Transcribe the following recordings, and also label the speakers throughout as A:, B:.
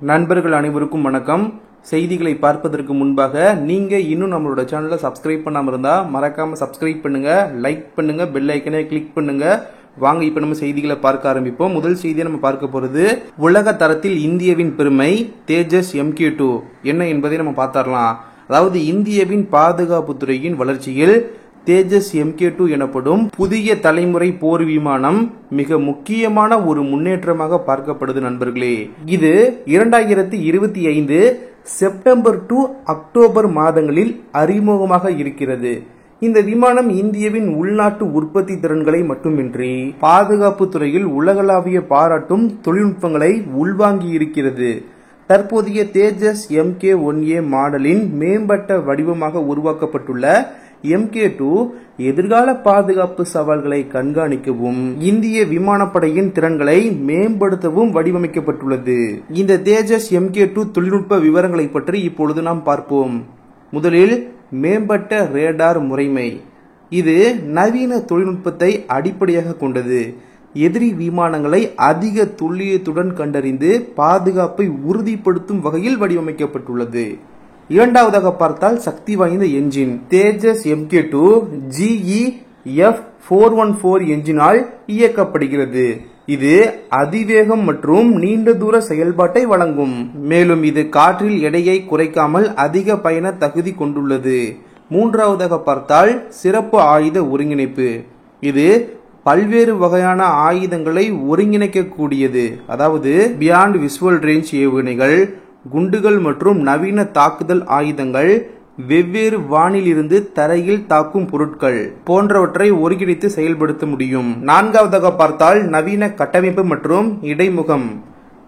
A: நண்பர்கள் அனைவருக்கும் வணக்கம். செய்திகளை பார்ப்பதற்கு முன்பாக நீங்க இன்னும் நம்மளோட சேனலை சப்ஸ்கிரைப் பண்ணாம இருந்தா மறக்காம சப்ஸ்கிரைப் பண்ணுங்க, லைக் பண்ணுங்க, பெல் ஐக்கனை கிளிக் பண்ணுங்க. வாங்க இப்ப நம்ம செய்திகளை பார்க்க ஆரம்பிப்போம். முதல் செய்தியை நம்ம பார்க்க போறது உலக தரத்தில் இந்தியாவின் பெருமை தேஜஸ் MK2 என்ன என்பதை நம்ம பார்த்தரலாம். அதாவது இந்தியாவின் பாதுகாப்பு துறையின் வளர்ச்சியில் தேஜஸ் MK2 எனப்படும் புதிய தலைமுறை போர் விமானம் மிக முக்கியமான ஒரு முன்னேற்றமாக பார்க்கப்படுது நண்பர்களே. இது 2025 செப்டம்பர் டு அக்டோபர் மாதங்களில் அறிமுகமாக இருக்கிறது. இந்த விமானம் இந்தியாவின் உள்நாட்டு உற்பத்தி திறன்களை மட்டுமின்றி பாதுகாப்பு துறையில் உலகளாவிய பாராட்டும் தொழில்நுட்பங்களை உள்வாங்கி இருக்கிறது. தற்போதைய தேஜஸ் MK1A மாடலின் மேம்பட்ட வடிவமாக உருவாக்கப்பட்டுள்ள MK2 எதிர்கால பாதுகாப்பு சவால்களை கண்காணிக்கவும் இந்திய விமானப்படையின் திறன்களை மேம்படுத்தவும் வடிவமைக்கப்பட்டுள்ளது. இந்த தேஜஸ் MK2 தொழில்நுட்ப விவரங்களை பற்றி இப்பொழுது நாம் பார்ப்போம். முதலில் மேம்பட்ட ரேடார் முறைமை. இது நவீன தொழில்நுட்பத்தை அடிப்படையாக கொண்டது. எதிரி விமானங்களை அதிக துல்லியத்துடன் கண்டறிந்து பாதுகாப்பை உறுதிப்படுத்தும் வகையில் வடிவமைக்கப்பட்டுள்ளது. இரண்டாவதாக பார்த்தால் சக்தி வாய்ந்த என்ஜின். தேஜஸ் MK2 GE-F414 என்ஜினால் இயக்கப்படுகிறது. இது அதிவேகம் மற்றும் நீண்ட தூர செயல்பாட்டை வழங்கும். மேலும் இது காற்றில் எடையை குறைக்காமல் அதிக பயண தகுதி கொண்டுள்ளது. மூன்றாவதாக பார்த்தால் சிறப்பு ஆயுத ஒருங்கிணைப்பு. இது பல்வேறு வகையான ஆயுதங்களை ஒருங்கிணைக்கக்கூடியது. அதாவது பியாண்ட் விசுவல் ரேஞ்ச் ஏவுகணைகள், குண்டுகள் மற்றும் நவீன தாக்குதல் ஆயுதங்கள், வெவ்வேறு வானில் இருந்து தரையில் தாக்கும் பொருட்கள் போன்றவற்றை ஒருங்கிணைத்து செயல்படுத்த முடியும். நான்காவதாக பார்த்தால் நவீன கட்டமைப்பு மற்றும் இடைமுகம்.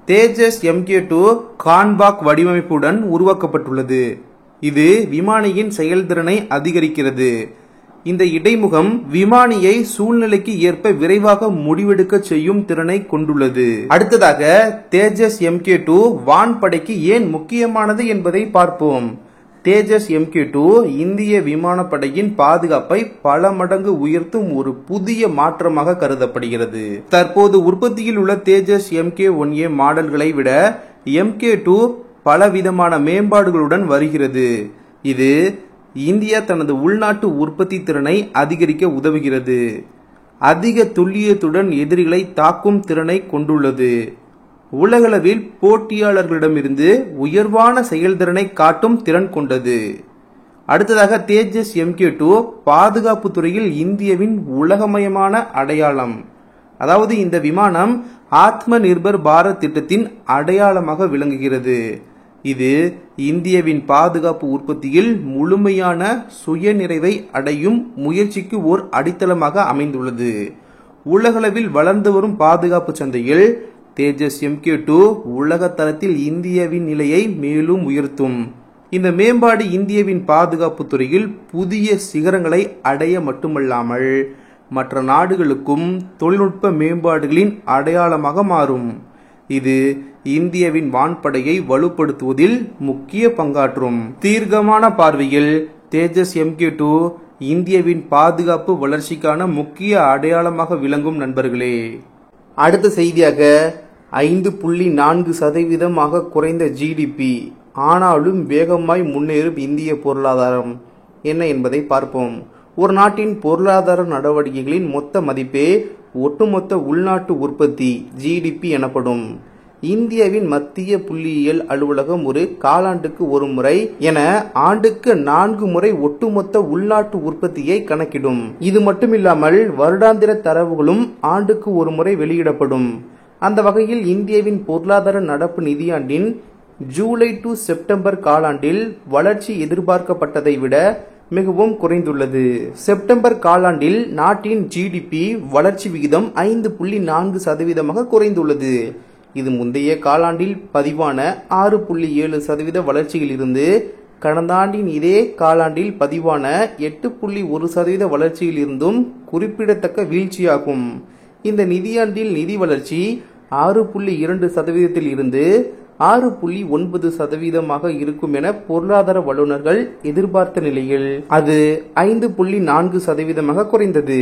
A: தேஜஸ் MK2 கான்பாக் வடிவமைப்புடன் உருவாக்கப்பட்டுள்ளது. இது விமானியின் செயல்திறனை அதிகரிக்கிறது. இந்த இடைமுகம் விமானியை சூழ்நிலைக்கு ஏற்ப விரைவாக முடிவெடுக்க செய்யும் திறனை கொண்டுள்ளது. அடுத்ததாக தேஜஸ் MK2 வான்படைக்கு ஏன் முக்கியமானது என்பதை பார்ப்போம். தேஜஸ் MK2 இந்திய விமானப்படையின் பாதுகாப்பை பல மடங்கு உயர்த்தும் ஒரு புதிய மாற்றமாக கருதப்படுகிறது. தற்போது உற்பத்தியில் உள்ள தேஜஸ் MK1A மாடல்களை விட MK2 பலவிதமான மேம்பாடுகளுடன் வருகிறது. இது இந்தியா தனது உள்நாட்டு உற்பத்தி திறனை அதிகரிக்க உதவுகிறது. அதிக துல்லியத்துடன் எதிரிகளை தாக்கும் திறனை கொண்டுள்ளது. உலகளவில் போட்டியாளர்களிடமிருந்து உயர்வான செயல்திறனை காட்டும் திறன் கொண்டது. அடுத்ததாக தேஜஸ் MK2 பாதுகாப்பு துறையில் இந்தியாவின் உலகமயமான அடையாளம். அதாவது இந்த விமானம் ஆத்ம நிர்பர் பாரத் திட்டத்தின் அடையாளமாக விளங்குகிறது. இது இந்தியாவின் பாதுகாப்பு உற்பத்தியில் முழுமையான சுயநிறைவை அடையும் முயற்சிக்கு ஓர் அடித்தளமாக அமைந்துள்ளது. உலகளவில் வளர்ந்து வரும் பாதுகாப்பு சந்தையில் தேஜஸ் MK2 உலக தரத்தில் இந்தியாவின் நிலையை மேலும் உயர்த்தும். இந்த மேம்பாடு இந்தியாவின் பாதுகாப்பு துறையில் புதிய சிகரங்களை அடைய மட்டுமல்லாமல் மற்ற நாடுகளுக்கும் தொழில்நுட்ப மேம்பாடுகளின் அடையாளமாக மாறும். இது இந்தியாவின் வான்படையை வலுப்படுத்துவதில் முக்கிய பங்காற்றும். தீர்க்கமான பார்வையில் தேஜஸ் MK2 இந்தியாவின் பாதுகாப்பு வளர்ச்சிக்கான முக்கிய அடையாளமாக விளங்கும் நண்பர்களே. அடுத்த செய்தியாக 5.4% குறைந்த GDP ஆனாலும் வேகமாய் முன்னேறும் இந்திய பொருளாதாரம் என்ன என்பதை பார்ப்போம். ஒரு நாட்டின் பொருளாதார நடவடிக்கைகளின் மொத்த மதிப்பே ஒட்டுமொத்த உள்நாட்டு உற்பத்தி GDP எனப்படும். இந்தியாவின் மத்திய புள்ளியியல் அலுவலகம் ஒரு காலாண்டுக்கு ஒரு முறை என ஆண்டுக்கு 4 முறை ஒட்டுமொத்த உள்நாட்டு உற்பத்தியை கணக்கிடும். இது மட்டுமில்லாமல் வருடாந்திர தரவுகளும் ஆண்டுக்கு ஒரு முறை வெளியிடப்படும். அந்த வகையில் இந்தியாவின் பொருளாதார நடப்பு நிதியாண்டின் ஜூலை டு செப்டம்பர் காலாண்டில் வளர்ச்சி எதிர்பார்க்கப்பட்டதை விட மிகவும் குறைந்துள்ளது. செப்டம்பர் காலாண்டில் நாட்டின் GDP வளர்ச்சி விகிதம் 5.4% குறைந்துள்ளது. இது முந்தைய காலாண்டில் பதிவான 6.7% வளர்ச்சியில் இருந்து கடந்த ஆண்டின் இதே காலாண்டில் பதிவான 8.1% வளர்ச்சியில் இருந்தும் குறிப்பிடத்தக்க வீழ்ச்சியாகும். இந்த நிதியாண்டில் நிதி வளர்ச்சி 6.2% இருந்து 6.9% இருக்கும் என பொருளாதார வல்லுநர்கள் எதிர்பார்த்த நிலையில் அது 5.4% குறைந்தது.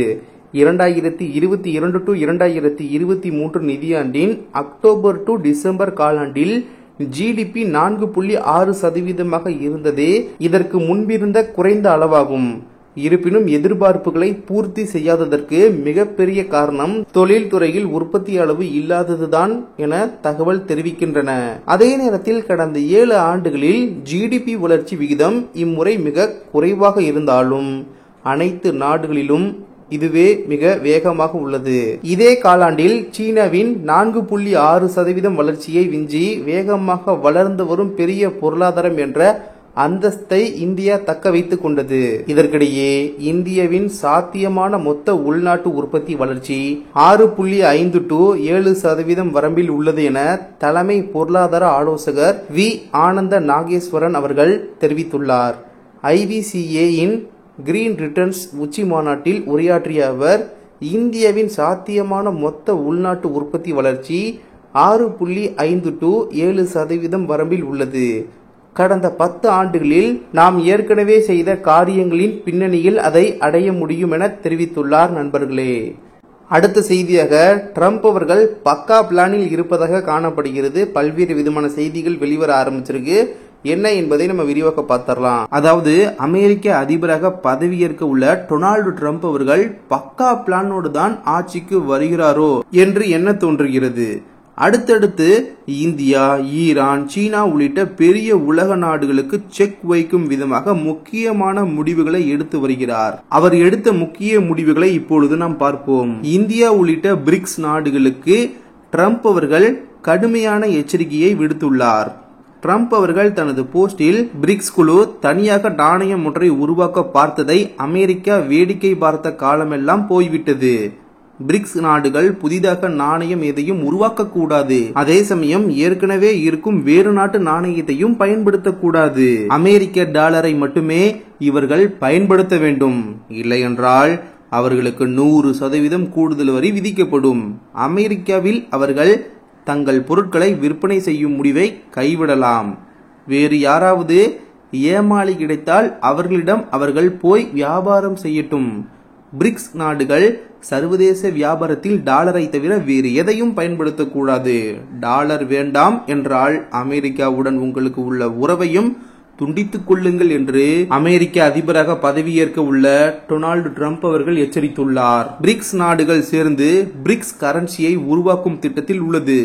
A: 2022 to 2023 நிதியாண்டின் அக்டோபர் டு டிசம்பர் காலாண்டில் ஜிடிபி 4.6% இருந்ததே இதற்கு முன்பிருந்த குறைந்த அளவாகும். இருப்பினும் எதிர்பார்ப்புகளை பூர்த்தி செய்யாததற்கு மிகப்பெரிய காரணம் தொழில்துறையில் உற்பத்தி அளவு இல்லாததுதான் என தகவல் தெரிவிக்கின்றன. அதே நேரத்தில் கடந்த 7 ஆண்டுகளில் ஜிடிபி வளர்ச்சி விகிதம் இம்முறை மிக குறைவாக இருந்தாலும் அனைத்து நாடுகளிலும் இதுவே மிக வேகமாக உள்ளது. இதே காலாண்டில் சீனாவின் 4.6% வளர்ச்சியை விஞ்சி வேகமாக வளர்ந்து வரும் பெரிய பொருளாதாரம் என்ற அந்தஸ்தை இந்தியா தக்க வைத்துக் கொண்டது. இதற்கிடையே இந்தியாவின் சாத்தியமான மொத்த உள்நாட்டு உற்பத்தி வளர்ச்சி 6.5 to 7% வரம்பில் உள்ளது என தலைமை பொருளாதார ஆலோசகர் வி ஆனந்த நாகேஸ்வரன் அவர்கள் தெரிவித்துள்ளார். IBCA-இன் கிரீன் ரிட்டர்ன்ஸ் உச்சி மாநாட்டில் உரையாற்றிய அவர், இந்தியாவின் சாத்தியமான மொத்த உள்நாட்டு உற்பத்தி வளர்ச்சி 6.5 to 7% வரம்பில் உள்ளது. கடந்த 10 ஆண்டுகளில் நாம் ஏற்கனவே செய்த காரியங்களின் பின்னணியில் அதை அடைய முடியும் என தெரிவித்துள்ளார். நண்பர்களே, அடுத்த செய்தியாக ட்ரம்ப் அவர்கள் பக்கா பிளானில் இருப்பதாக காணப்படுகிறது. பல்வேறு விதமான செய்திகள் வெளிவர ஆரம்பிச்சிருக்கு. என்ன என்பதை நம்ம விரிவாக பார்த்தரலாம். அதாவது அமெரிக்க அதிபராக பதவியேற்க உள்ள டொனால்டு ட்ரம்ப் அவர்கள் பக்கா பிளானோடு தான் ஆட்சிக்கு வருகிறாரோ என்று எண்ண தோன்றுகிறது. அடுத்தடுத்து இந்தியா, ஈரான், சீனா உள்ளிட்ட பெரிய உலக நாடுகளுக்கு செக் வைக்கும் விதமாக முக்கியமான முடிவுகளை எடுத்து வருகிறார். அவர் எடுத்த முக்கிய முடிவுகளை இப்பொழுது நாம் பார்ப்போம். இந்தியா உள்ளிட்ட பிரிக்ஸ் நாடுகளுக்கு ட்ரம்ப் அவர்கள் கடுமையான எச்சரிக்கையை விடுத்துள்ளார். ட்ரம்ப் அவர்கள் தனது போஸ்டில் பிரிக்ஸ் குழு தனியாக நாணயம் ஒன்றை உருவாக்க பார்த்ததை அமெரிக்கா வேடிக்கை பார்த்த காலமெல்லாம் போய்விட்டது. பிரிக்ஸ் நாடுகள் புதிதாக நாணயம் எதையும் உருவாக்க கூடாது. அதே சமயம் ஏற்கனவே இருக்கும் வேறு நாட்டு நாணயத்தையும் பயன்படுத்தக்கூடாது. அமெரிக்க டாலரை மட்டுமே இவர்கள் பயன்படுத்த வேண்டும். இல்லையென்றால் அவர்களுக்கு 100% கூடுதல் வரி விதிக்கப்படும். அமெரிக்காவில் அவர்கள் தங்கள் பொருட்களை விற்பனை செய்யும் முடிவை கைவிடலாம். வேறு யாராவது ஏமாளி கிடைத்தால் அவர்களிடம் அவர்கள் போய் வியாபாரம் செய்யட்டும். பிரிக்ஸ் நாடுகள் சர்வதேச வியாபாரத்தில் டாலரை தவிர வேறு எதையும் பயன்படுத்தக்கூடாது. டாலர் வேண்டாம் என்றால் அமெரிக்காவுடன் உங்களுக்கு உள்ள உறவையும் துண்டித்துக் கொள்ளுங்கள் என்று அமெரிக்க அதிபராக பதவியேற்க உள்ள டொனால்டு ட்ரம்ப் அவர்கள் எச்சரித்துள்ளார். பிரிக்ஸ் நாடுகள் சேர்ந்து பிரிக்ஸ் கரன்சியை உருவாக்கும் திட்டத்தில் உள்ளது.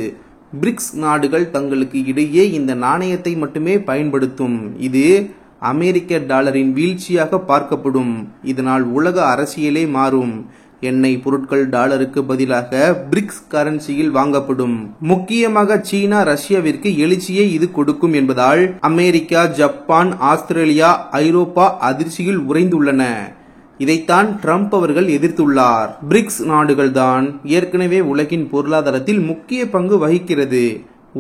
A: பிரிக்ஸ் நாடுகள் தங்களுக்கு இடையே இந்த நாணயத்தை மட்டுமே பயன்படுத்தும். இது அமெரிக்க டாலரின் வீழ்ச்சியாக பார்க்கப்படும். இதனால் உலக அரசியலே மாறும். எண்ணெய் பொருட்கள் டாலருக்கு பதிலாக பிரிக்ஸ் கரன்சியில் வாங்கப்படும். முக்கியமாக சீனா, ரஷ்யாவிற்கு எழுச்சியை இது கொடுக்கும் என்பதால் அமெரிக்கா, ஜப்பான், ஆஸ்திரேலியா, ஐரோப்பா அதிர்ச்சியில் உறைந்துள்ளன. இதைத்தான் ட்ரம்ப் அவர்கள் எதிர்த்துள்ளார். பிரிக்ஸ் நாடுகள் தான் ஏற்கனவே உலகின் பொருளாதாரத்தில் முக்கிய பங்கு வகிக்கிறது.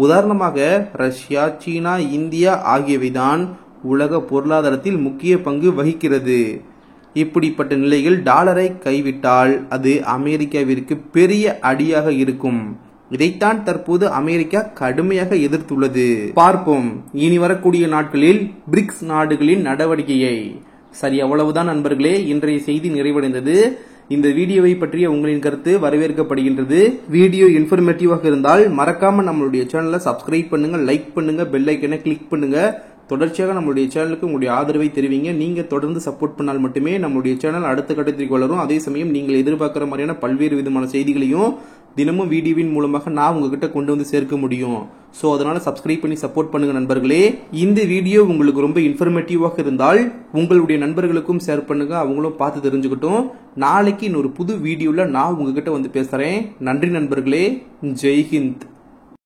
A: உதாரணமாக ரஷ்யா, சீனா, இந்தியா ஆகியவைதான் உலக பொருளாதாரத்தில் முக்கிய பங்கு வகிக்கிறது. இப்படிப்பட்ட நிலையில் டாலரை கைவிட்டால் அது அமெரிக்காவிற்கு பெரிய அடியாக இருக்கும். இதைத்தான் தற்போது அமெரிக்கா கடுமையாக எதிர்த்துள்ளது. பார்ப்போம் இனி வரக்கூடிய நாட்களில் பிரிக்ஸ் நாடுகளின் நடவடிக்கையை. சரி, அவ்வளவுதான் நண்பர்களே, இன்றைய செய்தி நிறைவடைந்தது. இந்த வீடியோவை பற்றிய உங்களின் கருத்து வரவேற்கப்படுகின்றது. வீடியோ இன்ஃபர்மேட்டிவாக இருந்தால் மறக்காம நம்மளுடைய சேனலை சப்ஸ்கிரைப் பண்ணுங்க, லைக் பண்ணுங்க, பெல் ஐக்கனை கிளிக் பண்ணுங்க. தொடர்ச்சியாக நம்மளுடைய சேனலுக்கு உங்களுடைய ஆதரவை தெரிவிங்க. நீங்க தொடர்ந்து சப்போர்ட் பண்ணால் மட்டுமே நம்மளுடைய சேனல் அடுத்த கட்டத்திற்கு வளரும். அதே சமயம் நீங்கள் எதிர்பார்க்கிற மாதிரியான பல்வேறு விதமான செய்திகளையும் தினமும் வீடியோவின் மூலமாக நான் உங்ககிட்ட கொண்டு வந்து சேர்க்க முடியும். சோ அதனால சப்ஸ்கிரைப் பண்ணி சப்போர்ட் பண்ணுங்க நண்பர்களே. இந்த வீடியோ உங்களுக்கு ரொம்ப இன்ஃபர்மேட்டிவாக இருந்தால் உங்களுடைய நண்பர்களுக்கும் ஷேர் பண்ணுங்க, அவங்களும் பார்த்து தெரிஞ்சுக்கிட்டும். நாளைக்கு இன்னொரு புது வீடியோல நான் உங்ககிட்ட வந்து பேசுறேன். நன்றி நண்பர்களே. ஜெய் ஹிந்த்.